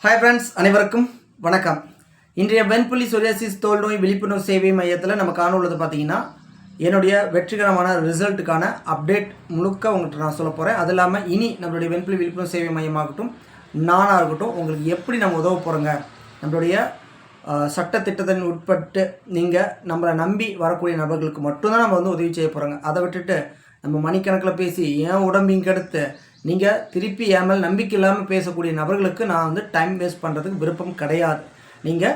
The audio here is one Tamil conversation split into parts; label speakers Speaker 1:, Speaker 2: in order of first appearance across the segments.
Speaker 1: ஹாய் ஃப்ரெண்ட்ஸ், அனைவருக்கும் வணக்கம். இன்றைய வெண்புலி சொரியாசிஸ் தோல் நோய் விழிப்புணர்வு சேவை மையத்தில் நம்ம காணொள்ளது பார்த்தீங்கன்னா என்னுடைய வெற்றிகரமான ரிசல்ட்டுக்கான அப்டேட் முழுக்க உங்கள்கிட்ட நான் சொல்ல போகிறேன். அது இல்லாமல் இனி நம்மளுடைய வெண்புலி விழிப்புணர்வு சேவை மையமாகட்டும் நானாக இருக்கட்டும் உங்களுக்கு எப்படி நம்ம உதவ போகிறோங்க, நம்மளுடைய சட்டத்திட்டத்தின் உட்பட்டு நீங்கள் நம்மளை நம்பி வரக்கூடிய நபர்களுக்கு மட்டும்தான் நம்ம வந்து உதவி செய்ய போகிறோங்க. அதை விட்டுட்டு நம்ம மணிக்கணக்கில் பேசி ஏன் உடம்பையும் கெடுத்து நீங்கள் திருப்பி என் மேல் நம்பிக்கை இல்லாமல் பேசக்கூடிய நபர்களுக்கு நான் வந்து டைம் வேஸ்ட் பண்ணுறதுக்கு விருப்பம் கிடையாது. நீங்கள்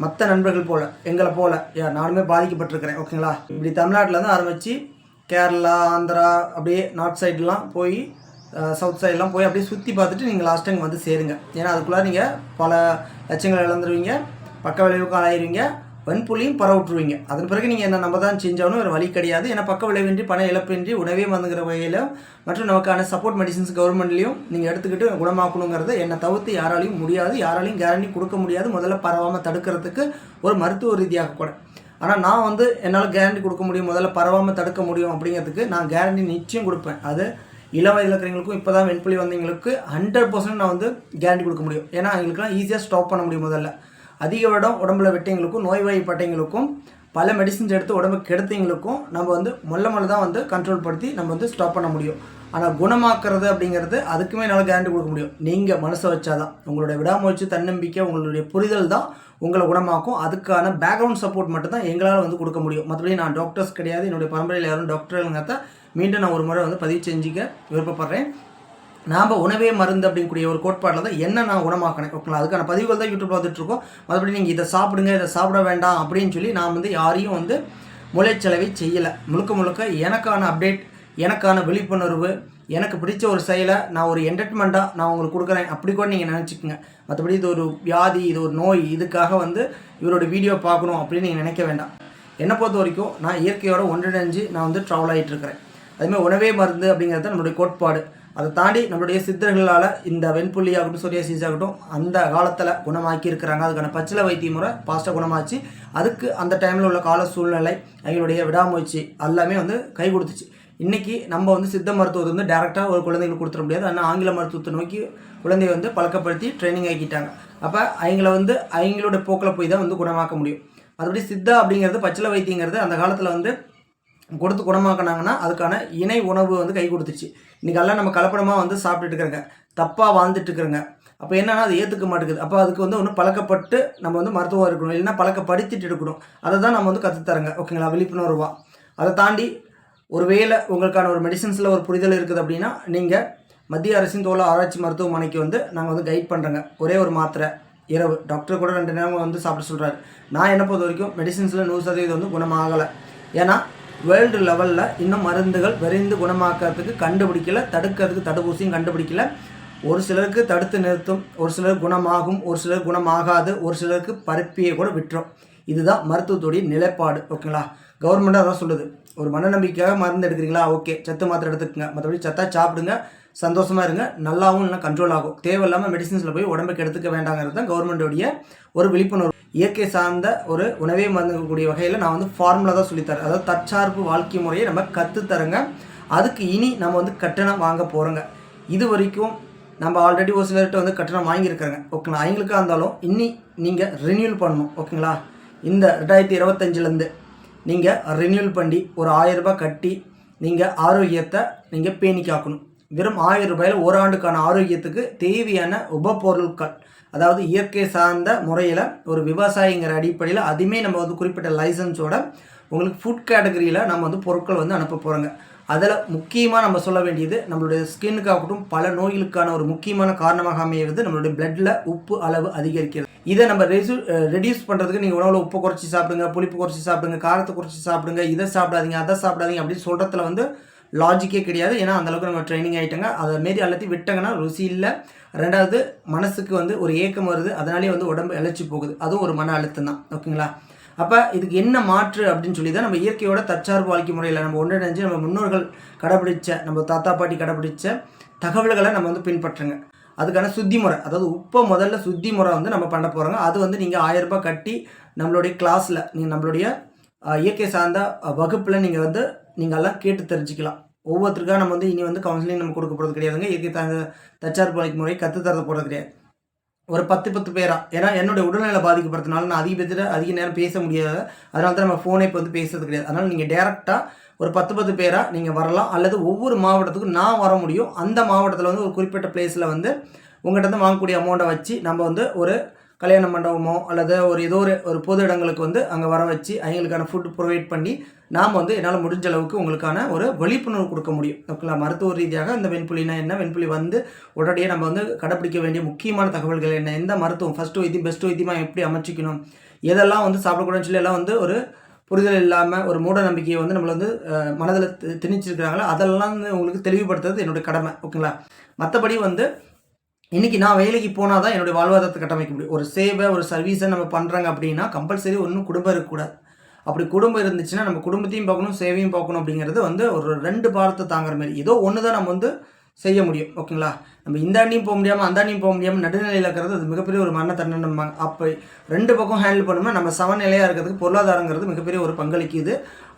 Speaker 1: மற்ற நண்பர்கள் போல் எங்களை போல் நானுமே பாதிக்கப்பட்டிருக்கிறேன். ஓகேங்களா? இப்படி தமிழ்நாட்டிலேருந்து ஆரம்பித்து கேரளா, ஆந்திரா, அப்படியே நார்த் சைட்லாம் போய் சவுத் சைட்லாம் போய் அப்படியே சுற்றி பார்த்துட்டு நீங்கள் லாஸ்ட் டைம் வந்து சேருங்க. ஏன்னா அதுக்குள்ளே நீங்கள் பல லட்சங்கள் இழந்துருவீங்க, பக்க விளைவுக்கு ஆளாயிருவீங்க, வெண்புலியும் பரவிட்டுருவீங்க. அதன் பிறகு நீங்கள் என்ன நம்ம தான் செஞ்சாலும் ஒரு வழி கிடையாது. ஏன்னா பக்க விளைவின்றி பண இழப்பின்றி உணவே வந்துங்கிற வகையிலும் மற்றும் நமக்கான சப்போர்ட் மெடிசின்ஸ் கவர்மெண்ட்லேயும் நீங்கள் எடுத்துக்கிட்டு குணமாக்கணுங்கிறத என்னை தவிர்த்து யாராலையும் முடியாது, யாராலையும் கேரண்டி கொடுக்க முடியாது. முதல்ல பரவாமல் தடுக்கிறதுக்கு ஒரு மருத்துவ ரீதியாக கூட. ஆனால் நான் வந்து என்னால் கேரண்டி கொடுக்க முடியும், முதல்ல பரவாமல் தடுக்க முடியும் அப்படிங்கிறதுக்கு நான் கேரண்டி நிச்சயம் கொடுப்பேன். அது இளம் வயதில் இருக்கிறவங்களுக்கும் இப்போ தான் வெண்புலி வந்தவங்களுக்கு 100% நான் வந்து கேரண்டி கொடுக்க முடியும். ஏன்னா அவங்களுக்குலாம் ஈஸியாக ஸ்டாப் பண்ண முடியும். முதல்ல அதிக வருடம் உடம்புல வெட்டவங்களுக்கும் நோய்வாய்ப்பட்டவங்களுக்கும் பல மெடிசின்ஸ் எடுத்து உடம்பு கெடுத்தவங்களுக்கும் நம்ம வந்து மொல்ல தான் வந்து கண்ட்ரோல் படுத்தி நம்ம வந்து ஸ்டாப் பண்ண முடியும். ஆனால் குணமாக்குறது அப்படிங்கிறது அதுக்குமே என்னால் கேரண்டி கொடுக்க முடியும். நீங்கள் மனசை வச்சாதான், உங்களுடைய விடாமுயற்சி, தன்னம்பிக்கை, உங்களுடைய புரிதல் தான் உங்களை குணமாக்கும். அதுக்கான பேக்ரவுண்ட் சப்போர்ட் மட்டும் தான் எங்களால் வந்து கொடுக்க முடியும். மற்றபடி நான் டாக்டர்ஸ் கிடையாது, என்னுடைய பரம்பரையில் யாரும் டாக்டருங்கிறத மீண்டும் நான் ஒரு முறை வந்து பதிவு செஞ்சுக்க விருப்பப்படுறேன். நாம் உணவே மருந்து அப்படிங்கக்கூடிய ஒரு கோட்பாட்டில் தான் என்ன நான் குணமாக்கினேன். ஓகேங்களா? அதுக்கான பதிவுகள் தான் யூடியூப் பார்த்துட்ருக்கோம். மற்றபடி நீங்கள் இதை சாப்பிடுங்க, இதை சாப்பிட வேண்டாம் அப்படின்னு சொல்லி நான் வந்து யாரையும் வந்து மூளைச்சலவை செய்யலை. முழுக்க முழுக்க எனக்கான அப்டேட், எனக்கான விழிப்புணர்வு, எனக்கு பிடிச்ச ஒரு செயலை நான் ஒரு என்டர்டைன்மெண்ட்டாக நான் உங்களுக்கு கொடுக்குறேன். அப்படி கூட நீங்கள் நினச்சிக்கோங்க. மற்றபடி இது ஒரு வியாதி, இது ஒரு நோய், இதுக்காக வந்து இவரோட வீடியோ பார்க்கணும் அப்படின்னு நீங்கள் நினைக்க வேண்டாம். என்னை பொறுத்த வரைக்கும் நான் இயற்கையோட ஒன்றிணைஞ்சு நான் வந்து ட்ராவல் ஆகிட்டு இருக்கிறேன். அதுமாதிரி உணவே மருந்து அப்படிங்கிறது நம்மளுடைய கோட்பாடு. அதை தாண்டி நம்மளுடைய சித்தர்களால் இந்த வெண்புலி ஆகட்டும், சொரியாசிஸ் ஆகட்டும் அந்த காலத்தில் குணமாக்கி இருக்கிறாங்க. அதுக்கான பச்சிலை வைத்திய முறை பாஸ்ட்டாக குணமாச்சு. அதுக்கு அந்த டைமில் உள்ள கால சூழ்நிலை, அவங்களுடைய விடாமுயற்சி எல்லாமே வந்து கை கொடுத்துச்சு. இன்றைக்கி நம்ம வந்து சித்த மருத்துவத்தை வந்து டேரெக்டாக ஒரு குழந்தைங்களுக்கு கொடுத்துட முடியாது. ஆனால் ஆங்கில மருத்துவத்தை நோக்கி குழந்தைய வந்து பழக்கப்படுத்தி ட்ரைனிங் ஆக்கிட்டாங்க. அப்போ அவங்கள வந்து அவங்களோட போக்கில் போய் தான் வந்து குணமாக்க முடியும். அதுபடி சித்தா அப்படிங்கிறது, பச்சிலை வைத்தியங்கிறது அந்த காலத்தில் வந்து கொடுத்து குணமாக்கினாங்கன்னா அதுக்கான இணை உணவு வந்து கை கொடுத்துச்சு. இன்றைக்கெல்லாம் நம்ம கலப்படமாக வந்து சாப்பிட்டுட்டு இருக்கிறங்க, தப்பாக வாழ்ந்துட்டு இருக்கிறங்க. அப்போ என்னன்னா அது ஏற்றுக்க மாட்டேங்குது. அப்போ அதுக்கு வந்து ஒன்று பழக்கப்பட்டு நம்ம வந்து மருத்துவம் இருக்கணும், இல்லைன்னா பழக்கப்படுத்திட்டு இருக்கணும். அதை தான் நம்ம வந்து கற்றுத்தரங்க. ஓகேங்களா? விழிப்புணர்வா. அதை தாண்டி ஒரு வேளை உங்களுக்கான ஒரு மெடிசின்ஸில் ஒரு புரிதல் இருக்குது அப்படின்னா நீங்கள் மத்திய அரசின் தோல் ஆராய்ச்சி மருத்துவமனைக்கு வந்து நாங்கள் வந்து கைட் பண்ணுறோங்க. ஒரே ஒரு மாத்திரை இரவு, டாக்டர் கூட 2 நேரம் வந்து சாப்பிட சொல்கிறாரு. நான் என்ன பொறுத்த வரைக்கும் மெடிசின்ஸில் 100% வந்து குணமாகலை. ஏன்னா வேர்ல்டு லெவலில் இன்னும் மருந்துகள் விரைந்து குணமாக்கிறதுக்கு கண்டுபிடிக்கல, தடுக்கிறதுக்கு தடுப்பூசியும் கண்டுபிடிக்கல. ஒரு சிலருக்கு தடுத்து நிறுத்தும், ஒரு சிலர் குணமாகும், ஒரு சிலர் குணமாகாது, ஒரு சிலருக்கு பரப்பியை கூட விட்டுரும். இதுதான் மருத்துவத்துடைய நிலைப்பாடு. ஓகேங்களா? கவர்மெண்ட்டாக அதான் சொல்லுது. ஒரு மனநம்பிக்கையாக மருந்து எடுக்கிறீங்களா, ஓகே, சத்து மாத்திரை எடுத்துக்கங்க, மற்றபடி சத்தாக சாப்பிடுங்க, சந்தோஷமாக இருங்க, நல்லாவும் இல்லைனா கண்ட்ரோல் ஆகும். தேவையில்லாமல் மெடிசின்ஸில் போய் உடம்புக்கு எடுத்துக்க வேண்டாங்கிறது தான் கவர்மெண்ட்டுடைய ஒரு விழிப்புணர்வு. இயற்கை சார்ந்த ஒரு உணவே மருந்துக்கூடிய வகையில் நான் வந்து ஃபார்முலா தான் சொல்லித்தரேன். அதாவது தற்சார்பு வாழ்க்கை முறையை நம்ம கற்றுத்தரங்க. அதுக்கு இனி நம்ம வந்து கட்டணம் வாங்க போகிறோங்க. இது வரைக்கும் நம்ம ஆல்ரெடி ஒரு சிலர்கிட்ட வந்து கட்டணம் வாங்கியிருக்கிறேங்க. ஓகேங்களா? அவங்களுக்காக இருந்தாலும் இனி நீங்கள் ரினியூல் பண்ணணும். ஓகேங்களா? இந்த 2025லேருந்து நீங்கள் ரினியூல் பண்ணி ஒரு 1000 ரூபாய் கட்டி நீங்கள் ஆரோக்கியத்தை நீங்கள் பேணி காக்கணும். வெறும் 1000 ரூபாயில் ஒரு ஆண்டுக்கான ஆரோக்கியத்துக்கு தேவையான உபப்பொருட்கள், அதாவது இயற்கை சார்ந்த முறையில் ஒரு விவசாயிங்கிற அடிப்படையில் அதுவுமே நம்ம வந்து குறிப்பிட்ட லைசன்ஸோட உங்களுக்கு ஃபுட் கேட்டகரியில் நம்ம வந்து பொருட்கள் வந்து அனுப்ப போகிறோங்க. அதில் முக்கியமாக நம்ம சொல்ல வேண்டியது, நம்மளுடைய ஸ்கின்னுக்காகட்டும் பல நோய்களுக்கான ஒரு முக்கியமான காரணமாக அமைகிறது நம்மளுடைய பிளட்டில் உப்பு அளவு அதிகரிக்கிறது. இதை நம்ம ரெடியூஸ் பண்ணுறதுக்கு நீங்கள் உணவில் உப்பு குறைச்சி சாப்பிடுங்க, புளிப்பு குறைச்சி சாப்பிடுங்க, காரத்தை குறைச்சி சாப்பிடுங்க, இதை சாப்பிடாதீங்க, அதை சாப்பிடாதீங்க அப்படின்னு சொல்கிறதுல வந்து லாஜிக்கே கிடையாது. ஏன்னா அந்தளவுக்கு நம்ம ட்ரைனிங் ஆகிட்டாங்க. அதை மாரி எல்லாத்தையும் விட்டாங்கன்னா ருசி இல்லை. ரெண்டாவது மனசுக்கு வந்து ஒரு ஏக்கம் வருது, அதனாலே வந்து உடம்பு இழைச்சி போகுது. அதுவும் ஒரு மன அழுத்தம் தான். ஓகேங்களா? அப்போ இதுக்கு என்ன மாற்று அப்படின்னு சொல்லி தான் நம்ம இயற்கையோட தற்சார்பு வாழ்க்கை முறையில் நம்ம ஒன்றிணைஞ்சு நம்ம முன்னோர்கள் கடைப்பிடிச்ச, நம்ம தாத்தா பாட்டி கடைப்பிடிச்ச தகவல்களை நம்ம வந்து பின்பற்றுங்க. அதுக்கான சுத்தி முறை, அதாவது உப்பை முதல்ல சுத்தி முறை வந்து நம்ம பண்ண போகிறோங்க. அது வந்து நீங்கள் 1000 ரூபாய் கட்டி நம்மளுடைய கிளாஸில் நீங்கள் நம்மளுடைய இயற்கை சார்ந்த வகுப்பில் நீங்கள் வந்து நீங்கள்லாம் கேட்டு தெரிஞ்சுக்கலாம். ஒவ்வொருத்தருக்காக நம்ம வந்து இனி வந்து கவுன்சிலிங் நம்ம கொடுக்க போகிறது கிடையாதுங்க. இயற்கை தற்சார்பு வாழ்க்கை முறை கற்றுத்தரது போகிறது கிடையாது. ஒரு 10 பேரா, ஏன்னா என்னுடைய உடல்நிலை பாதிக்கப்படுறதுனால நான் அதிக நேரம் பேச முடியாது. அதனால தான் நம்ம ஃபோனே இப்போ வந்து பேசுறது கிடையாது. அதனால் நீங்கள் டேரெக்டாக ஒரு 10 பேரா நீங்கள் வரலாம். அல்லது ஒவ்வொரு மாவட்டத்துக்கும் நான் வர முடியும். அந்த மாவட்டத்தில் வந்து ஒரு குறிப்பிட்ட பிளேஸில் வந்து உங்கள்கிட்ட வந்து வாங்கக்கூடிய அமௌண்ட்டை வச்சு நம்ம வந்து ஒரு கல்யாண மண்டபமோ அல்லது ஒரு பொது இடங்களுக்கு வந்து அங்கே வர வச்சு அவங்களுக்கான ஃபுட் ப்ரொவைட் பண்ணி நாம் வந்து என்னால் முடிஞ்ச அளவுக்கு உங்களுக்கான ஒரு விழிப்புணர்வு கொடுக்க முடியும். ஓகேங்களா? மருத்துவ ரீதியாக இந்த வெண்புலினா என்ன, வெண்புலி வந்து உடனடியாக நம்ம வந்து கடைப்பிடிக்க வேண்டிய முக்கியமான தகவல்கள் என்ன, எந்த மருத்துவம் ஃபஸ்ட்டு வைத்தியம் பெஸ்ட்டு வைத்தியமாக எப்படி அமைச்சிக்கணும், எதெல்லாம் வந்து சாப்பிடக்கூடாதுன்னு சொல்லி எல்லாம் வந்து ஒரு புரிதல் இல்லாமல் ஒரு மூட நம்பிக்கையை வந்து நம்மளை வந்து மனதில் திணிச்சிருக்கிறாங்களோ அதெல்லாம் வந்து உங்களுக்கு தெளிவுபடுத்துறது என்னுடைய கடமை. ஓகேங்களா? மற்றபடி வந்து இன்றைக்கி நான் வேலைக்கு போனால் தான் என்னுடைய வாழ்வாதாரத்தை கட்டமைக்க முடியும். ஒரு சேவை ஒரு சர்வீஸை நம்ம பண்ணுறாங்க அப்படின்னா கம்பல்சரி ஒன்றும் குடும்பம் இருக்கக்கூடாது. அப்படி குடும்பம் இருந்துச்சுன்னா நம்ம குடும்பத்தையும் பார்க்கணும், சேவையும் பார்க்கணும். அப்படிங்கிறது வந்து ஒரு 2 பாரத்தை தாங்குற மாதிரி ஏதோ ஒன்று தான் நம்ம வந்து செய்ய முடியும். ஓகேங்களா? நம்ம இந்த அண்ணியும் போக முடியாமல் அந்த அண்ணியும் போக முடியாமல் நடுநிலையில் இருக்கிறது அது மிகப்பெரிய ஒரு மரண தண்டனை. அப்போ 2 பக்கம் ஹேண்டில் பண்ணோம்னா நம்ம சமநிலையாக இருக்கிறதுக்கு பொருளாதாரங்கிறது மிகப்பெரிய ஒரு பங்களிக்குது.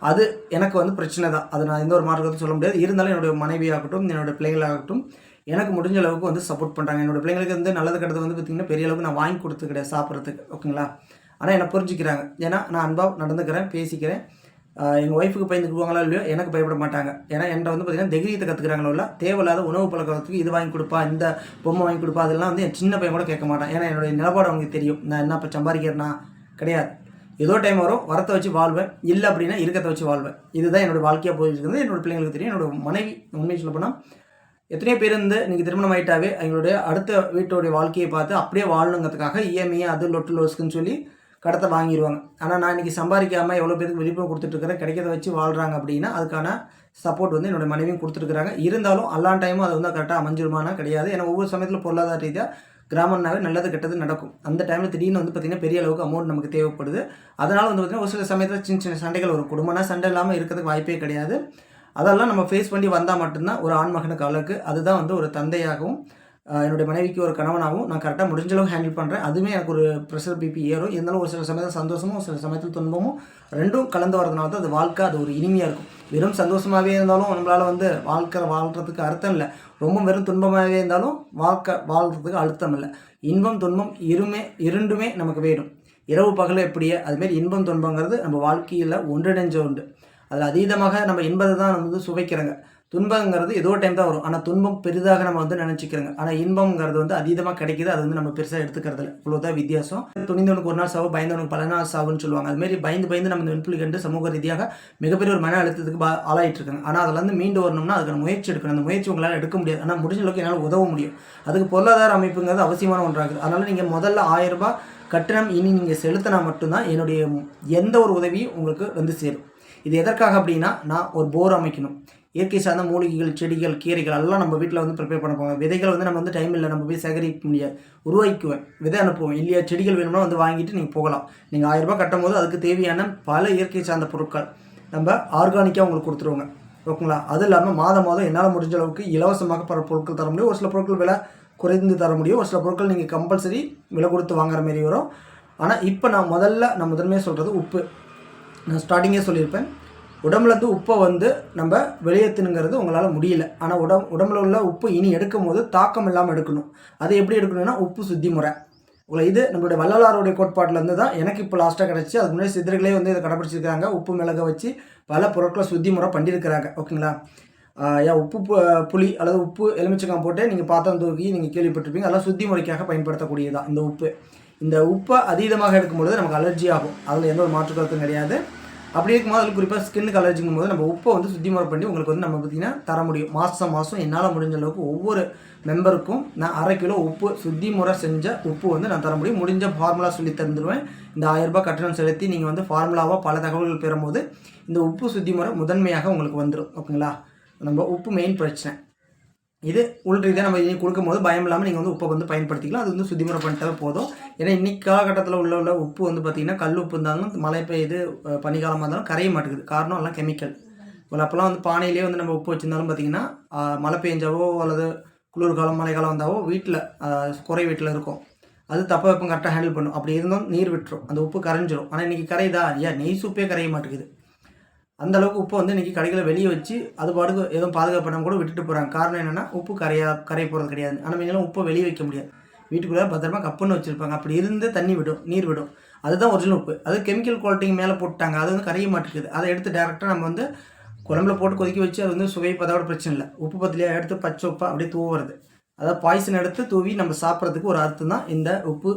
Speaker 1: அது எனக்கு வந்து பிரச்சனை தான். அது நான் எந்த ஒரு மாற்றத்தை சொல்ல முடியாது. இருந்தாலும் என்னுடைய மனைவியாகட்டும் என்னோடய பிள்ளைகளாகட்டும் எனக்கு முடிஞ்ச அளவுக்கு வந்து சப்போர்ட் பண்ணுறாங்க. என்னோடய பிள்ளைங்களுக்கு வந்து நல்லது கெட்டது வந்து பார்த்திங்கன்னா பெரிய அளவுக்கு நான் வாங்கி கொடுத்து கிடையாது சாப்பிட்றதுக்கு. ஓகேங்களா? ஆனால் என்னை புரிஞ்சுக்கிறாங்க. ஏன்னா நான் அன்பாக நடந்துக்கிறேன், பேசிக்கிறேன். எங்கள் ஒய்ஃபுக்கு பயந்துக்குவாங்களா இல்லையோ எனக்கு பயப்பட மாட்டாங்க. ஏன்னா என்கிட்ட வந்து பார்த்திங்கன்னா தைரியத்தை கற்றுக்கிறாங்களோ இல்லை, தேவையில்லாத உணவு பழக்கத்துக்கு இது வாங்கி கொடுப்பா, இந்த பொம்மை வாங்கி கொடுப்பா, அதெல்லாம் வந்து என் சின்ன பையன் கூட கேட்க மாட்டான். ஏன்னா என்னுடைய நிலப்பாடு அவங்களுக்கு தெரியும். நான் என்ன இப்போ சம்பாதிக்கிறேன்னா கிடையாது. ஏதோ டைம் வரும், வரத்தை வச்சு வாழ்வேன், இல்லை அப்படின்னா இருக்கத்தை வச்சு வாழ்வேன். இதுதான் என்னோடய வாழ்க்கையாக போயிருக்கிறது. என்னோடய பிள்ளைங்களுக்கு தெரியும். என்னோடய மனைவி உண்மையை சொல்ல போனால் எத்தனையோ பேர் இருந்து நீங்கள் திருமணம் ஆகிட்டாவே எங்களுடைய அடுத்த வீட்டோடைய வாழ்க்கையை பார்த்து அப்படியே வாழணுங்கிறதுக்காக இஎம்ஐ அது லொஸ்க்குன்னு சொல்லி கடத்தை வாங்கிடுவாங்க. ஆனால் நான் இன்றைக்கி சம்பாதிக்காமல் எவ்வளோ பேருக்கு விழிப்புணர்வு கொடுத்துட்ருக்கிறேன், கிடைக்கிறத வச்சு வாழ்கிறாங்க அப்படின்னா அதுக்கான சப்போர்ட் வந்து என்னோடய மனைவியும் கொடுத்துருக்குறாங்க. இருந்தாலும் எல்லா டைமும் அது வந்து கரெக்டாக அமைஞ்சிருமானா கிடையாது. ஏன்னா ஒவ்வொரு சமயத்தில் பொருளாதார ரீதியாக கிராமம்னாவே நல்லது கெட்டது நடக்கும். அந்த டைமில் திடீர்னு வந்து பார்த்திங்கன்னா பெரிய அளவுக்கு அமௌண்ட் நமக்கு தேவைப்படுது. அதனால் வந்து பார்த்திங்கன்னா ஒரு சில சமயத்தில் சின்ன சின்ன சண்டைகள் வரும். குடும்பம்னா சண்டை இல்லாமல் இருக்கிறதுக்கு வாய்ப்பே கிடையாது. அதெல்லாம் நம்ம ஃபேஸ் பண்ணி வந்தால் மட்டும்தான் ஒரு ஆண்மகனுக்கு அழகு. அதுதான் வந்து ஒரு தந்தையாகவும் என்னுடைய மனைவிக்கு ஒரு கணவனாகவும் நான் கரெக்டாக முடிஞ்சளவு ஹேண்டில் பண்ணுறேன். அதுவுமே எனக்கு ஒரு ப்ரெஷர் பிபி ஏறும். இருந்தாலும் ஒரு சில சமயத்தில் சந்தோஷமும் ஒரு சில சமயத்தில் துன்பமும் ரெண்டும் கலந்து வரதுனால தான் அது வாழ்க்கை அது ஒரு இனிமையாக இருக்கும். வெறும் சந்தோஷமாகவே இருந்தாலும் நம்மளால் வந்து வாழ்கிறதுக்கு அர்த்தம் இல்லை. ரொம்ப வெறும் துன்பமாகவே இருந்தாலும் வாழ்கிறதுக்கு அர்த்தம் இல்லை. இன்பம் துன்பம் இரண்டுமே நமக்கு வேணும். இரவு பகல் எப்படியே அதுமாரி இன்பம் துன்பங்கிறது நம்ம வாழ்க்கையில் ஒன்றிணைஞ்ச உண்டு. அதில் அதீதமாக நம்ம இன்பத்தை தான் நம்ம வந்து சுவைக்கிறோங்க. துன்பங்கிறது ஏதோ டைம் தான் வரும். ஆனால் துன்பம் பெரிதாக நம்ம வந்து நினச்சிக்கிறோங்க. ஆனால் இன்பங்கிறது வந்து அதீதமாக கிடைக்கிது. அது வந்து நம்ம பெருசாக எடுத்துக்கிறதில்ல. இவ்வளோதான் வித்தியாசம். துணிந்தவனுக்கு ஒரு நாள் சாவு, பயந்தவனுக்கு பல நாள் சாவுன்னு சொல்லுவாங்க. அதுமாரி பயந்து நம்ம இந்த வெண்புலி கண்டு சமூக ரீதியாக மிகப்பெரிய ஒரு மன அழுத்தத்துக்கு ஆளாயிட்டு இருக்காங்க. ஆனால் அதில் வந்து மீண்டு வரணும்னா அதுக்கான முயற்சி எடுக்கணும். அந்த முயற்சி உங்களால் எடுக்க முடியாது. ஆனால் முடிஞ்ச அளவுக்கு என்னால் உதவ முடியும். அதுக்கு பொருளாதார அமைப்புங்கிறது அவசியமான ஒன்றாகுது. அதனால் நீங்கள் முதல்ல 1000 ரூபாய் கட்டணம் இனி நீங்கள் செலுத்தினா மட்டும்தான் என்னுடைய எந்த ஒரு உதவியும் உங்களுக்கு வந்து சேரும். இது எதற்காக அப்படின்னா, நான் ஒரு போர் அமைக்கணும். இயற்கை சார்ந்த மூலிகைகள், செடிகள், கீரைகள் எல்லாம் நம்ம வீட்டில் வந்து ப்ரிப்பேர் பண்ண போங்க. விதைகள் வந்து நம்ம வந்து டைம் இல்லை, நம்ம போய் சேகரிக்க முடியாது. உருவாக்குவேன், விதை அனுப்புவேன். இல்லையா செடிகள் வேணும்னா வந்து வாங்கிட்டு நீங்கள் போகலாம். நீங்கள் 1000 ரூபாய் கட்டும் போது அதுக்கு தேவையான பல இயற்கை சார்ந்த பொருட்கள் நம்ம ஆர்கானிக்காக உங்களுக்கு கொடுத்துருவோங்க. ஓகேங்களா? அது இல்லாமல் மாதம் என்னால் முடிஞ்ச அளவுக்கு இலவசமாக பல பொருட்கள் தர முடியும். ஒரு சில பொருட்கள் விலை குறைந்து தர முடியும். ஒரு சில பொருட்கள் நீங்கள் கம்பல்சரி விலை கொடுத்து வாங்குற மாரி வரும். ஆனால் இப்போ நான் முதன்மையாக சொல்கிறது உப்பு. நான் ஸ்டார்டிங்கே சொல்லியிருப்பேன், உடம்புலேருந்து உப்பை வந்து நம்ம வெளியேற்றணுங்கிறது உங்களால் முடியல. ஆனால் உடம்புல உள்ள உப்பு இனி எடுக்கும் போது தாக்கம் இல்லாமல் எடுக்கணும். அது எப்படி எடுக்கணும்னா உப்பு சுத்தி முறை. இது நம்மளுடைய வள்ளலாருடைய கோட்பாட்டிலேருந்து தான் எனக்கு இப்போ லாஸ்ட்டாக கிடச்சி. அதுக்கு முன்னாடி சித்தர்களே வந்து இதை கடைப்பிடிச்சிருக்காங்க. உப்பு மிளகை வச்சு பல பொருட்களை சுத்தி முறை பண்ணியிருக்கிறாங்க. ஓகேங்களா? உப்பு புளி அல்லது உப்பு எலுமிச்சக்காய் போட்டு நீங்கள் பாத்திரம் தூக்கி நீங்கள் கேள்விப்பட்டிருப்பீங்க. அதெல்லாம் சுத்தி முறைக்காக பயன்படுத்தக்கூடியதான் இந்த உப்பு. இந்த உப்பை அதீதமாக எடுக்கும்பொழுது நமக்கு அலர்ஜி ஆகும். அதில் எந்த ஒரு மாற்று கருத்தும் கிடையாது. அப்படி இருக்கும்போது அதில் குறிப்பாக ஸ்கின்னுக்கு அலர்ஜிங்கும் போது நம்ம உப்பை வந்து சுத்தி முறை பண்ணி உங்களுக்கு வந்து நம்ம பார்த்திங்கன்னா தர முடியும். மாதம் என்னால் முடிஞ்ச அளவுக்கு ஒவ்வொரு மெம்பருக்கும் நான் 1/2 கிலோ உப்பு சுத்தி முறை செஞ்ச உப்பு வந்து நான் தர முடியும். முடிஞ்ச ஃபார்முலா சொல்லி தந்துடுவேன். இந்த 1000 ரூபாய் கட்டணம் செலுத்தி நீங்கள் வந்து ஃபார்முலாவாக பல தகவல்கள் பெறும்போது இந்த உப்பு சுத்தி முறை முதன்மையாக உங்களுக்கு வந்துடும். ஓகேங்களா? நம்ம உப்பு மெயின் பிரச்சனை இது. ரீதியாக நம்ம இனி கொடுக்கும்போது பயம் இல்லாமல் நீங்கள் வந்து உப்பை வந்து பயன்படுத்திக்கலாம். அது வந்து சுத்திமுறை பண்ணிட்டாவே போதும். ஏன்னா இன்றைக்கி காலகட்டத்தில் உள்ள உப்பு வந்து பார்த்திங்கன்னா கல் உப்பு இருந்தாலும் மழை பெய்யுது பனிக்காலமாக இருந்தாலும் கரைய மாட்டேங்குது. காரணம் எல்லாம் கெமிக்கல். அப்போல்லாம் வந்து பானையிலே வந்து நம்ம உப்பு வச்சுருந்தாலும் பார்த்திங்கன்னா மழை பெஞ்சாவோ அல்லது குளிர்காலம் மழைக்காலம் வந்தாவோ வீட்டில் குறை வீட்டில் இருக்கும். அது தப்ப வெப்பம் கரெக்டாக ஹேண்டில் பண்ணும். அப்படி இருந்தும் நீர் விட்டுரும், அந்த உப்பு கரைஞ்சிரும். ஆனால் இன்றைக்கி கரையுதா? நெய் சூப்பே கரைய மாட்டேங்குது. அந்தளவுக்கு உப்பு வந்து இன்றைக்கி கடைகளை வெளியே வச்சு அது பாட்டுக்கு எதுவும் பாதுகாப்பு பண்ணாமல் கூட விட்டுட்டு போகிறாங்க. காரணம் என்னென்னா உப்பு கரைய போகிறது கிடையாது. ஆனால் நீங்களும் உப்பை வெளியே வைக்க முடியாது. வீட்டுக்குள்ளே பத்திரமா கப்புன்னு வச்சுருப்பாங்க. அப்படி இருந்து தண்ணி விடும், நீர் விடும். அதுதான் ஒரிஜினல் உப்பு. அது கெமிக்கல் குவாலிட்டிக்கு மேலே போட்டாங்க, அது வந்து கரைய மாட்டேங்குது. அதை எடுத்து டேரெக்டாக நம்ம வந்து குழம்புல போட்டு கொதிக்க வச்சு அது வந்து சுவை பதோட பிரச்சனை இல்லை. உப்பு பத்திலையே எடுத்து பச்சை உப்பா அப்படியே தூவுறது, அதாவது பாய்சன் எடுத்து தூவி நம்ம சாப்பிட்றதுக்கு ஒரு அர்த்தம் தான் இந்த உப்பு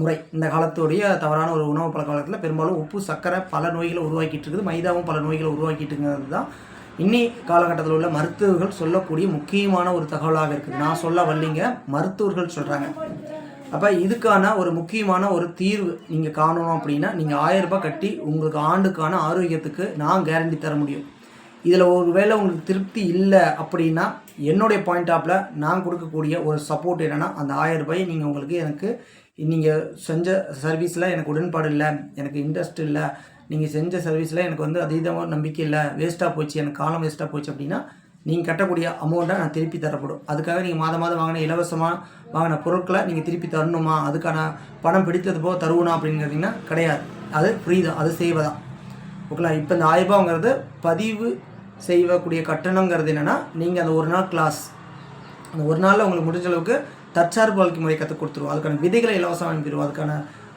Speaker 1: முறை. இந்த காலத்துடைய தவறான ஒரு உணவு பழக்க வழக்கத்தில் பெரும்பாலும் உப்பு, சர்க்கரை பல நோய்களை உருவாக்கிட்டு இருக்குது, மைதாவும் பல நோய்களை உருவாக்கிட்டுங்கிறது தான் இன்னி காலகட்டத்தில் உள்ள மருத்துவர்கள் சொல்லக்கூடிய முக்கியமான ஒரு தகவலாக இருக்குது. நான் சொல்ல வரலிங்க, மருத்துவர்கள் சொல்கிறாங்க. அப்போ இதுக்கான ஒரு முக்கியமான ஒரு தீர்வு நீங்கள் காணணும் அப்படின்னா நீங்கள் 1000 ரூபாய் கட்டி உங்களுக்கு ஆண்டுக்கான ஆரோக்கியத்துக்கு நான் கேரண்டி தர முடியும். இதில் ஒரு வேளை உங்களுக்கு திருப்தி இல்லை அப்படின்னா என்னுடைய பாயிண்ட் ஆஃபில் நான் கொடுக்கக்கூடிய ஒரு சப்போர்ட் என்னென்னா, அந்த 1000 ரூபாயை நீங்கள் உங்களுக்கு எனக்கு நீங்கள் செஞ்ச சர்வீஸில் எனக்கு உடன்பாடு இல்லை, எனக்கு இன்ட்ரெஸ்ட் இல்லை, நீங்கள் செஞ்ச சர்வீஸில் எனக்கு வந்து அதீதமாக நம்பிக்கை இல்லை, வேஸ்ட்டாக போச்சு, எனக்கு காலம் வேஸ்ட்டாக போச்சு அப்படின்னா நீங்கள் கட்டக்கூடிய அமௌண்ட்டை நான் திருப்பி தரப்படும். அதுக்காக நீங்கள் மாதம் வாங்கின இலவசமாக வாங்கின பொருட்களை நீங்கள் திருப்பி தரணுமா, அதுக்கான பணம் பிடித்தது போக தருவணும் அப்படிங்கிறீங்கன்னா கிடையாது. அது ஃப்ரீ தான், அது செய்வதான். ஓகேங்களா? இப்போ இந்த 1000 ரூபாங்கிறது பதிவு செய்யக்கூடிய கட்டணங்கிறது என்னென்னா, நீங்கள் அந்த ஒரு நாள் கிளாஸ், அந்த ஒரு நாளில் உங்களுக்கு முடிஞ்ச அளவுக்கு தற்சார்பு வாழ்க்கை முறை கற்றுக் கொடுத்துருவோம். அதுக்கான விதைகளை இலவசமாக அனுப்பிடுவோம், அதுக்கான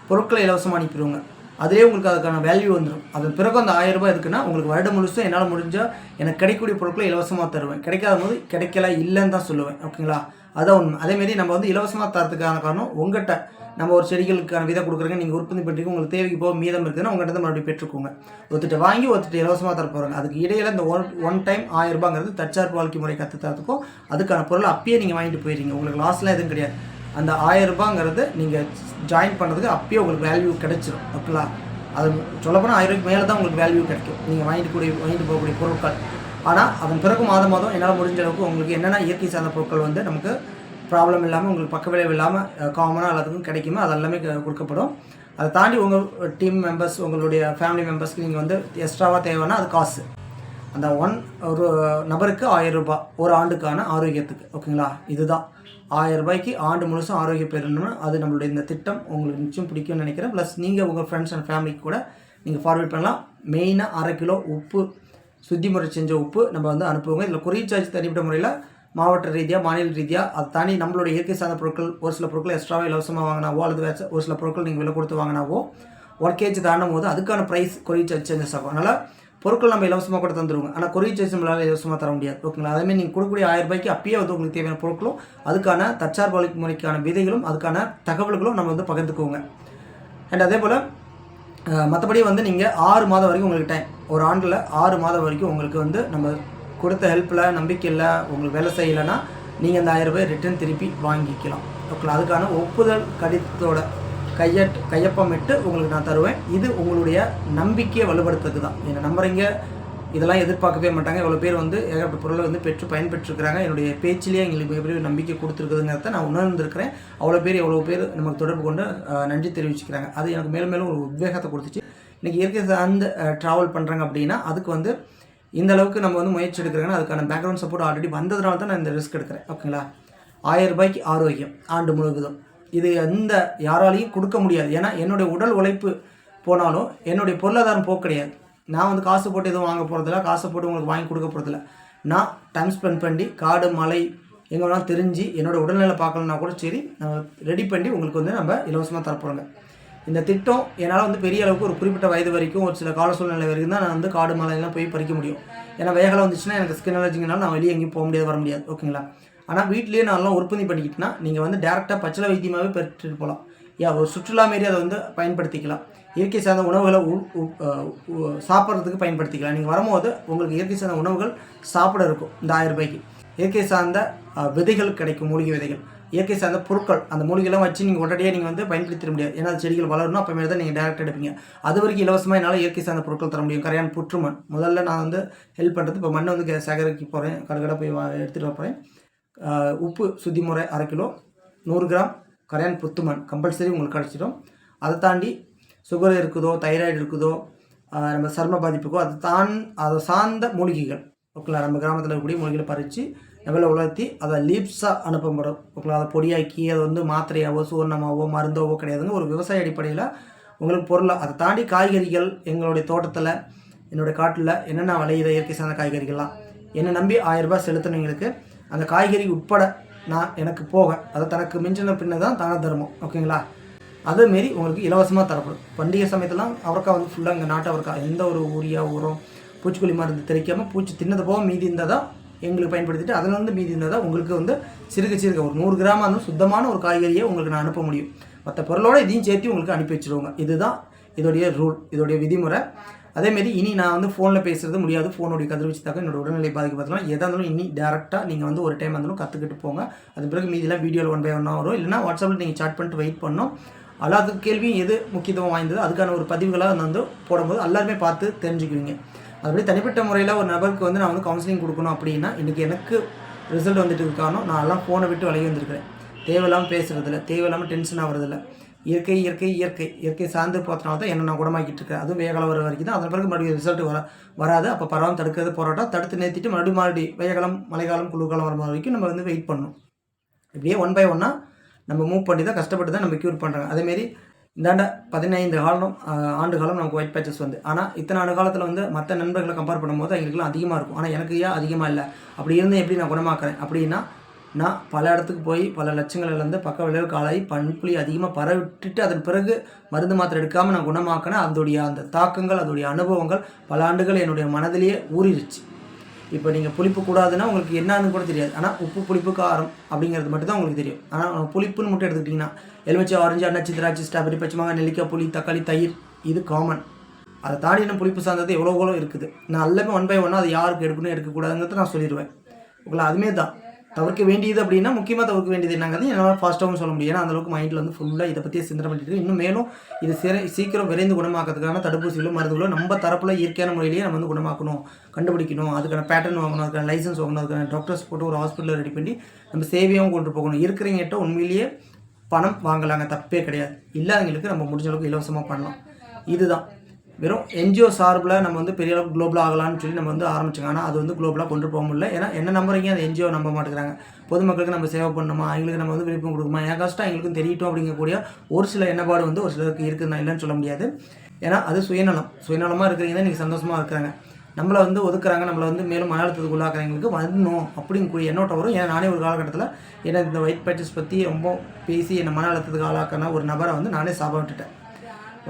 Speaker 1: பொருட்களை இலவசமாக அனுப்பிடுவோங்க. அதிலே உங்களுக்கு அதுக்கான வேல்யூ வந்துடும். அதன் பிறகு அந்த 1000 ரூபாய் எதுக்குன்னா, உங்களுக்கு வருடம் முழுசும் என்னால் முடிஞ்சால் எனக்கு கிடைக்கக்கூடிய பொருட்களை இலவசமாக தருவேன். கிடைக்காத போது கிடைக்கல இல்லைன்னு தான் சொல்லுவேன். ஓகேங்களா? அதான் உண்மை. அதேமாரி நம்ம வந்து இலவசமாக தரத்துக்கான காரணம், உங்கள்கிட்ட நம்ம ஒரு செடிகளுக்கான விதை கொடுக்குறங்க, நீங்கள் உற்பத்தி பண்ணுறீங்க, உங்களுக்கு தேவைக்கு போக மீதம் இருக்குதுன்னா உங்கள்கிட்ட தான் மறுபடியும் பெற்றுக்கோங்க. ஒருத்திட்ட வாங்கி ஒருத்திட்ட இலவசமாக தர போகிறாங்க. அதுக்கு இடையில் இந்த ஒன் டைம் 1000 ரூபாங்கிறது தற்சார்பு வாழ்க்கை முறை கற்றுத்தரத்துக்கும் அதுக்கான பொருளை அப்பயே நீங்கள் வாங்கிட்டு போயிடுறீங்க. உங்களுக்கு லாஸ்லாம் எதுவும் கிடையாது. அந்த 1000 ரூபாங்கிறது நீங்கள் ஜாயின் பண்ணுறதுக்கு அப்பயே உங்களுக்கு வேல்யூ கிடைச்சிடும். ஓகேங்களா? அது சொல்லப்போனால் 1000 ரூபாய்க்கு மேலே தான் உங்களுக்கு வேல்யூ கிடைக்கும், நீங்கள் வாங்கிட்டு போகக்கூடிய பொருட்கள். ஆனால் அதன் பிறகு மாதம் என்னால் முடிஞ்ச அளவுக்கு உங்களுக்கு என்னென்ன இயற்கை சார்ந்த பொருட்கள் வந்து நமக்கு ப்ராப்ளம் இல்லாமல், உங்களுக்கு பக்க விளைவு இல்லாமல் காமனாக எல்லாத்துக்கும் கிடைக்குமோ அது எல்லாமே கொடுக்கப்படும். அதை தாண்டி உங்கள் டீம் மெம்பர்ஸ், உங்களுடைய ஃபேமிலி மெம்பர்ஸ்க்கு நீங்கள் வந்து எக்ஸ்ட்ராவாக தேவைன்னா அது காசு. அந்த ஒரு நபருக்கு 1000 ரூபாய் ஒரு ஆண்டுக்கான ஆரோக்கியத்துக்கு. ஓகேங்களா? இதுதான் 1000 ரூபாய்க்கு ஆண்டு முழுசும் ஆரோக்கியம் பெறணும்னு அது நம்மளுடைய இந்த திட்டம் உங்களுக்கு நிச்சயம் பிடிக்கும்னு நினைக்கிறேன். ப்ளஸ் நீங்கள் உங்கள் ஃப்ரெண்ட்ஸ் அண்ட் ஃபேமிலிக்கு கூட நீங்கள் ஃபார்வேர்ட் பண்ணலாம். மெயினாக 1/2 கிலோ உப்பு, சுத்தி முறை செஞ்ச உப்பு நம்ம வந்து அனுப்புவோங்க. இதில் கொரியர் சார்ஜ் தனிப்பட்ட முறையில் மாவட்ட ரீதியாக, மாநில ரீதியாக, அதை தாண்டி நம்மளுடைய இயற்கை சார்ந்த பொருட்கள் ஒரு சில பொருட்கள் எக்ஸ்ட்ராவாக இலவசமாக வாங்கினாவோ, அல்லது ஒரு சில பொருட்கள் நீங்கள் விலை கொடுத்து வாங்கினாவோ 1 kg தாண்டும் போது அதுக்கான ப்ரைஸ் கொரியர் சார்ஜ் சேஞ்சஸ் ஆகும். அதனால் பொருட்கள் நம்ம இலவசமாக கூட தந்துடுவோங்க. ஆனால் கொரியர் சார்ஜ் நம்மளால் இலவசமாக தர முடியாது. ஓகேங்களா? அதேமாதிரி நீங்கள் கொடுக்கக்கூடிய 1000 ரூபாய்க்கு அப்பயே வந்து உங்களுக்கு தேவையான பொருட்களும் அதுக்கான தற்சார்பு வாழ்க்கை முறைக்கான விதைகளும் அதுக்கான தகவல்களும் நம்ம வந்து பகிர்ந்துக்குவோங்க. அண்ட் அதே போல் மற்றபடி வந்து நீங்கள் 6 மாதம் வரைக்கும் உங்களுக்கு டைம், ஒரு ஆண்டில் 6 மாதம் வரைக்கும் உங்களுக்கு வந்து நம்ம கொடுத்த ஹெல்ப்பில் நம்பிக்கை இல்லை, உங்களுக்கு வேலை செய்யலைன்னா நீங்கள் அந்த 1000 ரூபாய் ரிட்டர்ன் திருப்பி வாங்கிக்கலாம். ஓகேங்களா? அதுக்கான ஒப்புதல் கடிதத்தோட கையொப்பமிட்டு உங்களுக்கு நான் தருவேன். இது உங்களுடைய நம்பிக்கையை வலுப்படுத்துறது தான். என்னை நம்புறீங்க, இதெல்லாம் எதிர்பார்க்கவே மாட்டாங்க. எவ்வளோ பேர் வந்து ஏகப்பட்ட பொருளை வந்து பயன்பெற்றிருக்கிறாங்க. என்னுடைய பேச்சிலேயே எங்களுக்கு மிகப்பெரிய நம்பிக்கை கொடுத்துருக்குதுங்கிறத நான் உணர்ந்திருக்கிறேன். எவ்வளோ பேர் நமக்கு தொடர்பு கொண்டு நன்றி தெரிவிச்சுக்கிறாங்க. அது எனக்கு மேலும் மேலும் ஒரு உத்வேகத்தை கொடுத்துச்சு. இன்றைக்கி இயற்கை சார்ந்து ட்ராவல் பண்ணுறாங்க அப்படின்னா அதுக்கு வந்து இந்த அளவுக்கு நம்ம வந்து முயற்சி எடுக்கிறேங்கன்னா அதுக்கான பேக்ரவுண்ட் சப்போர்ட் ஆல்ரெடி வந்ததுனால தான் நான் இந்த ரிஸ்க் எடுக்கிறேன். ஓகேங்களா? 1000 ரூபாய்க்கு ஆரோக்கியம் ஆண்டு முழுவதும் இது யாராலையும் கொடுக்க முடியாது. ஏன்னா என்னுடைய உடல் உழைப்பு போனாலும் என்னுடைய பொருளாதாரம் போக கிடையாது. நான் வந்து காசு போட்டு எதுவும் வாங்க போகிறதில்ல, காசு போட்டு உங்களுக்கு வாங்கி கொடுக்க போகிறதில்ல. நான் டைம் ஸ்பெண்ட் பண்ணி காடு மலை எங்கே வேணாலும் தெரிஞ்சு என்னோடய உடல்நிலை பார்க்கணுன்னா கூட சரி ரெடி பண்ணி உங்களுக்கு வந்து நம்ம இலவசமாக தரப்போகிறோங்க. இந்த திட்டம் என்னால் வந்து பெரிய அளவுக்கு ஒரு குறிப்பிட்ட வயது வரைக்கும், ஒரு சில கால சூழ்நிலை வரைக்கும் தான் நான் வந்து காடு மலையெல்லாம் போய் பறிக்க முடியும். ஏன்னா வேகலை வந்துச்சுன்னா எனக்கு ஸ்கின் அலர்ஜிங்கனால நான் வெளியே எங்கேயும் போக முடியாது, வர முடியாது. ஓகேங்களா? ஆனால் வீட்லேயே நான்லாம் உற்பத்தி பண்ணிக்கிட்டேன்னா நீங்கள் வந்து டேரெக்டாக பச்சிலை வைத்தியமாகவே பெற்றுட்டு போகலாம். ஒரு சுற்றுலா மாரி அதை வந்து பயன்படுத்திக்கலாம். இயற்கை சார்ந்த உணவுகளை சாப்பிட்றதுக்கு பயன்படுத்திக்கலாம். நீங்கள் வரும்போது உங்களுக்கு இயற்கை சார்ந்த உணவுகள் சாப்பிட இருக்கும். இந்த 1000 ரூபாய்க்கு இயற்கை சார்ந்த விதைகள் கிடைக்கும், மூலிகை விதைகள், இயற்கை சார்ந்த பொருட்கள். அந்த மூலிகைலாம் வச்சு நீங்கள் உடனடியாக நீங்கள் வந்து பயன்படுத்திட முடியாது. ஏன்னா அது செடிகள் வளரணும், அப்போமே தான் நீங்கள் டேரெக்டாக எடுப்பீங்க. அது வரைக்கும் இலவசமாக என்னால் இயற்கை சார்ந்த பொருட்கள் தர முடியும். கரையான் புற்றுமண் முதல்ல நான் வந்து ஹெல்ப் பண்ணுறது. இப்போ மண்ணை வந்து சேகரிக்க போகிறேன், கடை போய் எடுத்துகிட்டு வரப்போகிறேன். உப்பு சுத்தி முறை 1/2 கிலோ, 100 கிராம் கரையான் புத்துமண் கம்பல்சரி உங்களுக்கு கிடச்சிடும். அதை தாண்டி சுகர் இருக்குதோ, தைராய்டு இருக்குதோ, நம்ம சர்ம பாதிப்புக்கோ அதை சார்ந்த மூலிகைகள். ஓகேங்களா? நம்ம கிராமத்தில் இருக்கக்கூடிய மூலிகைகளை பறித்து நல்லா உலர்த்தி அதை லீப்ஸாக அனுப்பப்படும். ஓகேங்களா? அதை பொடியாக்கி அதை வந்து மாத்திரையாவோ சூர்ணமாவோ மருந்தாவோ கிடையாதுங்க. ஒரு விவசாய அடிப்படையில் உங்களுக்கு பொருளாக. அதை தாண்டி காய்கறிகள் எங்களுடைய தோட்டத்தில், என்னுடைய காட்டில் என்னென்ன விளையுத இயற்கை சார்ந்த காய்கறிகள்லாம் என்னை நம்பி 1000 ரூபாய் செலுத்தினவங்களுக்கு அந்த காய்கறி உட்பட நான் எனக்கு போக அதை தனக்கு மிஞ்சின பின்ன தான் தான தர்மம். ஓகேங்களா? அதேமாரி உங்களுக்கு இலவசமாக தரப்படும். பண்டிகை சமயத்துலாம் அவரைக்காய் வந்து ஃபுல்லாக இங்கே நாட்டு அவரைக்காய் எந்த ஒரு ஊரியா உரம் பூச்சிக்கொல்லி மருந்து தெளிக்காமல் பூச்சி தின்னது போக மீதி இருந்தால் தான் எங்களுக்கு பயன்படுத்திட்டு அதில் வந்து மீதி இருந்தால் தான் உங்களுக்கு வந்து சிறுக ஒரு 100 கிராம் வந்து சுத்தமான ஒரு காய்கறியை உங்களுக்கு நான் அனுப்ப முடியும். மற்ற பொருளோட இதையும் சேர்த்து உங்களுக்கு அனுப்பி வச்சுருவாங்க. இதுதான் இதோடைய ரூல், இதோடைய விதிமுறை. அதேமாரி இனி நான் வந்து ஃபோனில் பேசுகிறது முடியாது. ஃபோனுடைய கதிர்வீச்சு தாக்க என்னோட உடல்நிலை பாதிக்கப்படலாம். எதாக இருந்தாலும் இனி டேரெக்டாக நீங்கள் வந்து ஒரு டைம் இருந்தாலும் கற்றுக்கிட்டு போங்க. அது பிறகு மீதிலாம் வீடியோவில் 1 by 1 வரும். இல்லைனா வாட்ஸ்அப்பில் நீங்கள் சாட் பண்ணிட்டு வெயிட் பண்ணோம். அல்லாத கேள்வியும் எது முக்கியத்துவம் வாய்ந்தது அதுக்கான ஒரு பதிவுகளாக வந்து போடும்போது எல்லாருமே பார்த்து தெரிஞ்சுக்குவீங்க. அதுபடி தனிப்பட்ட முறையில் ஒரு நபருக்கு வந்து நான் வந்து கவுன்சிலிங் கொடுக்கணும் அப்படின்னா இன்றைக்கி எனக்கு ரிசல்ட் வந்துட்டு இருக்கானோ நான் எல்லாம் ஃபோனை விட்டு விலகி வந்திருக்கிறேன். தேவையில்லாமல் பேசுகிறதில்ல, தேவையில்லாமல் டென்ஷன் ஆகிறதில்ல. இயற்கை சார்ந்து பார்த்தனால தான் என்ன நான் குணமாக்கிட்டு இருக்கேன். அதுவும் வேகலம் வர வரைக்கும் தான். அதன் பிறகு மறுபடியும் ரிசல்ட் வராது. அப்போ பரவாயில்ல தடுக்கிறது போராட்டம் தடுத்து நிறுத்திட்டு மறுபடியும் வேகலம் மழைக்காலம் குளிர்காலம் வர வரைக்கும் நம்ம வந்து வெயிட் பண்ணணும். இப்படியே 1 by 1 நம்ம மூவ் பண்ணி தான் கஷ்டப்பட்டு தான் நம்ம க்யூர் பண்ணுறாங்க. அதேமாரி இந்தாண்ட 15 ஆண்டு காலம் நமக்கு ஒயிட் பேச்சஸ் வந்து. ஆனால் இத்தனை ஆண்டு காலத்தில் வந்து மற்ற நண்பர்களை கம்பேர் பண்ணும்போது எங்களுக்குலாம் அதிகமாக இருக்கும். ஆனால் எனக்கு ஏன் அதிகமாக இல்லை? அப்படி இருந்து எப்படி நான் குணமாக்குறேன் அப்படின்னா, நான் பல இடத்துக்கு போய் பல லட்சங்கள்லேருந்து பக்க விளைவுக்கு ஆளாகி பண்புலி அதிகமாக பரவிட்டுட்டு அதன் பிறகு மருந்து மாத்திரை எடுக்காமல் நான் குணமாக்கினேன். அதோடைய அந்த தாக்கங்கள், அதோடைய அனுபவங்கள் பல ஆண்டுகள் என்னுடைய மனதிலேயே ஊறிடுச்சு. இப்போ நீங்கள் புளிப்பு கூடாதுன்னா உங்களுக்கு என்னன்னு கூட தெரியாது. ஆனால் உப்பு, புளிப்பு, காரம் அப்படிங்கிறது மட்டும்தான் உங்களுக்கு தெரியும். ஆனால் புளிப்புன்னு மட்டும் எடுத்துக்கிட்டிங்கன்னா எலுமிச்சை, ஆரஞ்சு, அன்னாச்சி, திராட்சை, ஸ்ட்ராபெரி, பச்சை மிளகாய், நெல்லிக்காய், புளி, தக்காளி, தயிர் இது காமன். அதை தாண்டி இன்னும் புளிப்பு சார்ந்தது எவ்வளோ இருக்குது. நான் எல்லாமே 1 by 1 அது யாருக்கு எடுக்கணும் எடுக்கக்கூடாதுங்கிறத நான் சொல்லிடுவேன். ஓகேங்களா? அதுமாரி தான் தவிர்க்க வேண்டியது அப்படின்னா முக்கியமாக தவிர்க்க வேண்டியது என்னங்கிறது என்னால் ஃபாஸ்ட்டாகவும் சொல்ல முடியும். ஏன்னா அந்தளவுக்கு மைண்டில் வந்து ஃபுல்லாக இதை பற்றியே சிந்தனை பண்ணிட்டு இருக்கு. இன்னும் மேலும் இது சீக்கிரம் விரைந்து குணமாக்கிறதுக்கான தடுப்பூசிகளும் மருந்துகளும் நம்ம தரப்பில் இயற்கையான முறையிலேயே நம்ம வந்து குணமாக்கணும், கண்டுபிடிக்கணும். அதுக்கான பேட்டர்ன் வாங்கணும், அதுக்கான லைசன்ஸ் வாங்கணும், அதுக்கான டாக்டர்ஸ் போட்டு ஒரு ஹாஸ்பிட்டலில் ரெடி பண்ணி நம்ம சேவையாகவும் கொண்டு போகணும். இருக்கிறவங்கிட்ட உண்மையிலேயே பணம் வாங்கலாங்க, தப்பே கிடையாது. இல்லாதவங்களுக்கு நம்ம முடிஞ்ச அளவுக்கு இலவசமாக பண்ணலாம். இதுதான் வெறும் என்ஜிஓ சார்பில் நம்ம வந்து பெரிய அளவுக்கு குளோபலாக ஆகலான்னு சொல்லி நம்ம வந்து ஆரம்பிச்சோங்க. ஆனால் அது வந்து குளோபலாக கொண்டு போக முடியல. ஏன்னா என்ன நம்புறீங்க, அந்த என்ஜிஓ நம்ப மாட்டேங்கிறாங்க. பொதுமக்களுக்கு நம்ம சேவை பண்ணணுமா, அவங்களுக்கு நம்ம வந்து விருப்பம் கொடுக்குமா, என் கஷ்டம் எங்களுக்கும் தெரியட்டும் அப்படிங்கக்கூடிய ஒரு சில எண்ணப்பாடு வந்து ஒரு சிலருக்கு இருக்குது. நான் இல்லைன்னு சொல்ல முடியாது. ஏன்னா அது சுயநலமாக இருக்கிறீங்க தான் இன்றைக்கி சந்தோஷமாக இருக்கிறாங்க. நம்மளை வந்து ஒதுக்குறாங்க, நம்மளை வந்து மேலும் மன அழுத்தத்துக்கு உள்ளாக்குறவங்களுக்கு வரணும் அப்படிங்கக்கூடிய எண்ணோட்டம் வரும். ஏன்னா நானே ஒரு காலகட்டத்தில் ஏன்னா இந்த ஒயிட் பேச்சஸ் பற்றி ரொம்ப பேசி என்னை மன அழுத்தத்துக்கு ஆளாக்கின ஒரு நபரை வந்து நானே சாபம் விட்டுட்டேன்.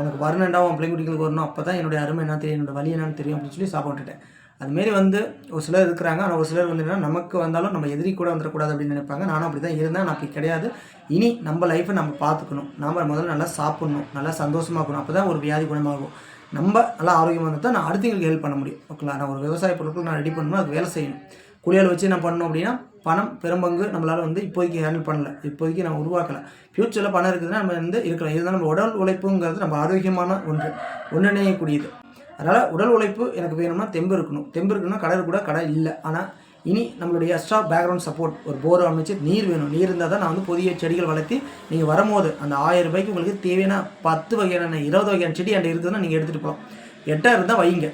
Speaker 1: உனக்கு வரணுண்டா, உன் பிள்ளைங்குட்டிகளுக்கு வரணும், அப்போ தான் என்னுடைய அருமை என்ன தெரியும், என்னோடய வலி என்னன்னு தெரியும் அப்படின்னு சொல்லி சாப்பிட விட்டுட்டேன். அதுமாரி வந்து ஒரு சிலர் இருக்கிறாங்க. ஆனால் ஒரு சிலர் வந்து என்னன்னா நமக்கு வந்தாலும் நம்ம எதிரி கூட வந்துடக்கூடாது அப்படின்னு நினைப்பாங்க. நானும் அப்படி தான் இருந்தேன். நான் அப்படி கிடையாது. இனி நம்ம லைஃப்பை நம்ம பார்த்துக்கணும். நாம் முதல்ல நல்லா சாப்பிட்ணும், நல்லா சந்தோஷமாகணும். அப்போ தான் ஒரு வியாதி குணமாகும். நம்ம நல்லா ஆரோக்கியமாக இருந்தால் தான் நான் அடுத்தவங்களுக்கு ஹெல்ப் பண்ண முடியும். ஓகேங்களா? நான் ஒரு விவசாய பொருட்கள் நான் ரெடி பண்ணணும், அது வேலை செய்யணும். கூலியால் வச்சு நான் பண்ணணும் அப்படின்னா பணம் பெரும்பங்கு நம்மளால் வந்து இப்போதைக்கு ஹேண்டில் பண்ணல, இப்போதைக்கு நான் உருவாக்கலை. ஃப்யூச்சரில் பணம் இருக்குதுன்னா நம்ம வந்து இருக்கலாம். இருந்தாலும் நம்ம உடல் உழைப்புங்கிறது நம்ம ஆரோக்கியமான ஒன்றிணையக்கூடியது. அதனால் உடல் உழைப்பு எனக்கு வேணும்னா தெம்பு இருக்கணும்னா கடை இல்லை. ஆனால் இனி நம்மளுடைய எக்ஸ்ட்ரா பேக்ரவுண்ட் சப்போர்ட் ஒரு போர் அமைச்சு நீர் வேணும். நீர் இருந்தால் தான் நான் வந்து புதிய செடிகள் வளர்த்தி நீங்கள் வரும்போது அந்த 1000 ரூபாய்க்கு உங்களுக்கு தேவையான 10 வகையான 20 வகையான செடி என்கிட்ட இருக்குதுன்னா நீங்கள் எடுத்துகிட்டு போகலாம். 8 இருந்தால் வைங்க,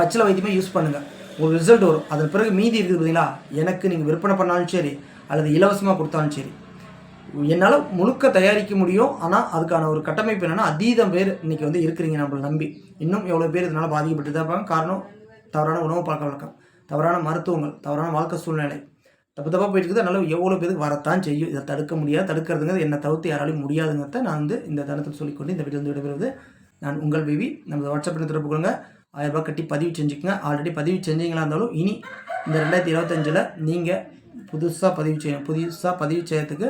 Speaker 1: பச்சிலை வைத்தியமாக யூஸ் பண்ணுங்கள், ஒரு ரிசல்ட் வரும். அதன் பிறகு மீதி இருக்குது பார்த்தீங்களா, எனக்கு நீங்கள் விற்பனை பண்ணாலும் சரி அல்லது இலவசமாக கொடுத்தாலும் சரி என்னால் முழுக்க தயாரிக்க முடியும். ஆனால் அதுக்கான ஒரு கட்டமைப்பு என்னென்னா அதீதம் பேர் இன்றைக்கி வந்து இருக்கிறீங்க நம்மளை நம்பி. இன்னும் எவ்வளோ பேர் இதனால் பாதிக்கப்பட்டு தான் இருப்பாங்க. காரணம் தவறான உணவு பழக்க வழக்கம், தவறான மருத்துவங்கள், தவறான வாழ்க்கை சூழ்நிலை தப்பாக போயிட்டு இருக்குது. அதனால் எவ்வளோ பேருக்கு வரத்தான் செய்யும். இதை தடுக்க முடியாது. தடுக்கிறதுங்கிறது என்னை தவிர்த்து யாராலையும் முடியாதுங்கிறத நான் வந்து இந்த தருணத்தில் சொல்லிக்கொண்டு இந்த வீடியோ வந்து விடைபெறுவது நான் உங்கள் விவி. நம்ம வாட்ஸ்அப்பில் தொடர்பு கொள்ளுங்க. 1000 ரூபாய் கட்டி பதிவு செஞ்சுக்கோங்க. ஆல்ரெடி பதிவு செஞ்சீங்களா இருந்தாலும் இனி இந்த 2025 நீங்கள் புதுசாக பதிவு செய்யறதுக்கு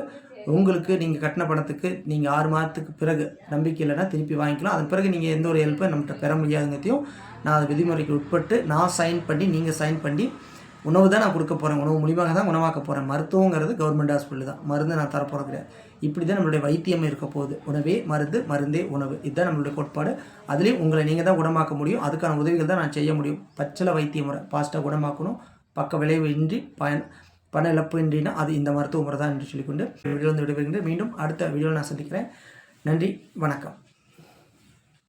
Speaker 1: உங்களுக்கு நீங்கள் கட்டின பணத்துக்கு நீங்கள் 6 மாதத்துக்கு பிறகு நம்பிக்கை இல்லைன்னா திருப்பி வாங்கிக்கலாம். அதன் பிறகு நீங்கள் எந்த ஒரு ஹெல்ப்பை நம்மகிட்ட பெற முடியாதுங்கிறதையும் நான் அதை விதிமுறைக்கு உட்பட்டு நான் சைன் பண்ணி நீங்கள் சைன் பண்ணி உணவு தான் நான் கொடுக்க போகிறேன். உணவு மூலியமாக தான் குணமாக்க போகிறேன். மருத்துவங்கிறது கவர்மெண்ட் ஹாஸ்பிட்டல் தான், மருந்து நான் தரப்போகிறது கிடையாது. இப்படி தான் நம்மளுடைய வைத்தியம் இருக்க போகுது. உணவே மருந்து, மருந்தே உணவு, இதுதான் நம்மளுடைய கோட்பாடு. அதுலேயும் உங்களை நீங்கள் தான் குணமாக்க முடியும். அதுக்கான உதவிகள் தான் நான் செய்ய முடியும். பச்சிலை வைத்திய முறை ஃபாஸ்ட்டாக குணமாக்கணும், பக்க விளைவு இன்றி பண இழப்பு இன்றினா அது இந்த மருத்துவ முறை தான் என்று சொல்லிக்கொண்டு வீடியோ வந்து விடைபெறுகின்றேன். மீண்டும் அடுத்த வீடியோவில் நான் சந்திக்கிறேன். நன்றி, வணக்கம்.